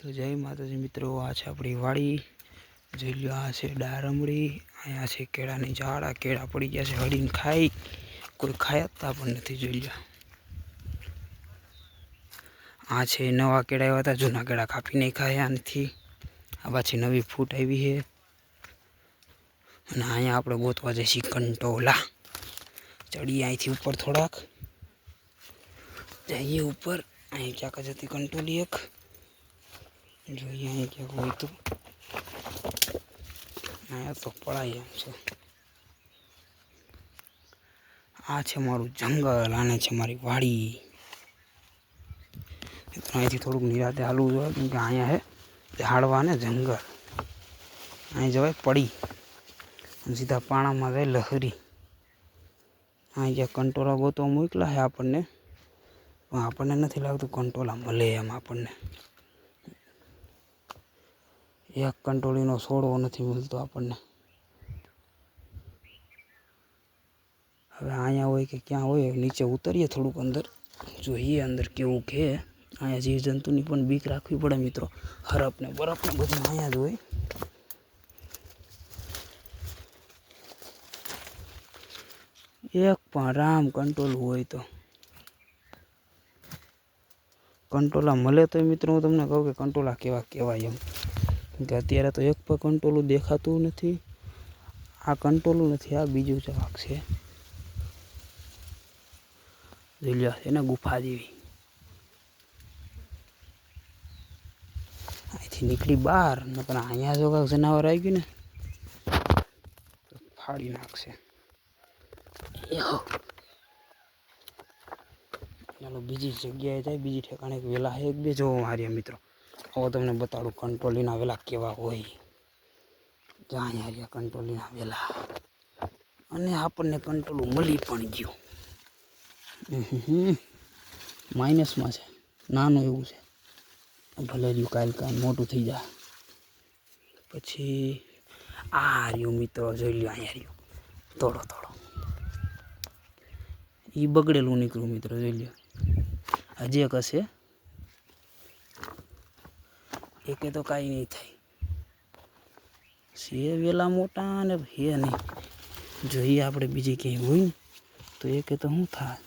તો જય માતાજી મિત્રો, આ છે આપણી વાડી। જોઈ લો, આ છે ડારમડી, અહીંયા છે કેળાની ઝાડ। કેળા પડી ગયા છે, હળીને ખાઈ, કોઈ ખાતા પણ નથી। જોઈ લો, આ છે નવા કેળા આવ્યા હતા, જૂના કેળા કાપી નાખ્યા આનાથી। આ પાછી નવી ફૂટ આવી છે। અને અહીંયા આપણે ગોતવા જઈશું કંટોલા। ચડીએ અહીંથી ઉપર થોડાક, જઈએ ઉપર। અહીં ક્યાંક જ હતી કંટોલી એક, જોઈએ અહીં ક્યાંક હોય તો। અહીંયા તો પડાય એમ છે। આ છે મારું જંગલ, આને છે મારી વાડી। અહીંથી થોડુંક નિરાતે હાલવું જોઈએ, કેમ કે અહીંયા છે ઝાડવા ને જંગલ। અહીં જવાય પડી, સીધા પાણામાં જાય લહરી। અહીં ક્યાંક કંટોલા ગોતવા મોકલા છે આપણને, પણ આપણને નથી લાગતું કંટોલા મળે એમ આપણને। એક કંટોલીનો છોડવો નથી મળતો આપણને। હવે અહીંયા હોય કે ક્યાં હોય, નીચે ઉતરીએ થોડુંક અંદર, જોઈએ અંદર કેવું છે। અહીંયા જીવજંતુની પણ બીક રાખવી પડે મિત્રો। હરફ ને બરફ ને બધું અહીંયા જ હોય। એક પણ રામ કંટોલું હોય તો, કંટોલા મળે તો મિત્રો હું તમને કહું કે કંટોલા કેવા કહેવાય એમ, કેમ કે અત્યારે તો એક પણ કંટોલું દેખાતું નથી। આ કંટોલું નથી, આ બીજું જવાક છે। જોઈ લો, એને ગુફા જેવી। અહીંથી નીકળી બહાર, નકર અહીંયા જો કાંઈક જનાવર આવી ગયું ને તો ફાડી નાખશે। ચાલો બીજી જગ્યાએ જાય, બીજી ઠેકાણે વેલા એક બે જોવા માર્યા મિત્રો। હવે તમને બતાડું કંટોલીના વેલા કેવા હોય। જ્યાં અહીંયા કંટોલીના વેલા, અને આપણને કંટોલું મળી પણ ગયું। માઇનસમાં છે, નાનું એવું છે, ભલે રહ્યું કાલ કાંઈ મોટું થઈ જાય। પછી આ રહ્યું મિત્રો, જોઈ લો અહીંયા રહ્યું, થોડો થોડો એ બગડેલું નીકળ્યું મિત્રો। જોઈ લો, હજી એક હશે, એકે તો કાંઈ નહીં થાય। છે વેલા મોટા અને હે નહીં, જોઈએ આપણે બીજી ક્યાંય હોય ને તો એકે તો શું થાય।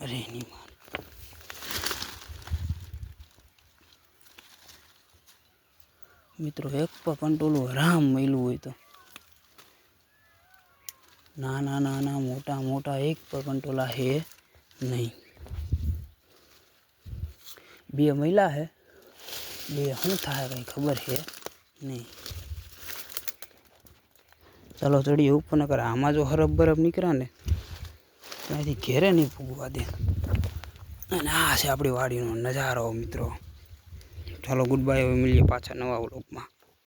અરે નહીં માર મિત્રો, એક પણ કંટોલું રામ મળ્યું હોય તો, નાના નાના મોટા મોટા એક પણ કંટોલા હે નહીં। બે મહિલા હે, બે શું થાય કંઈ ખબર છે નહીં। ચાલો ચડીએ ઉપર, ન કરે આમાં જો હરફ બરફ નીકળ્યા ને તો અહીંથી ઘેરે નહીં પૂગવા દે। અને આ છે આપણી વાડીનો નજારો મિત્રો। ચાલો ગુડ બાય, હવે મળીએ પાછા નવા વ્લોગમાં।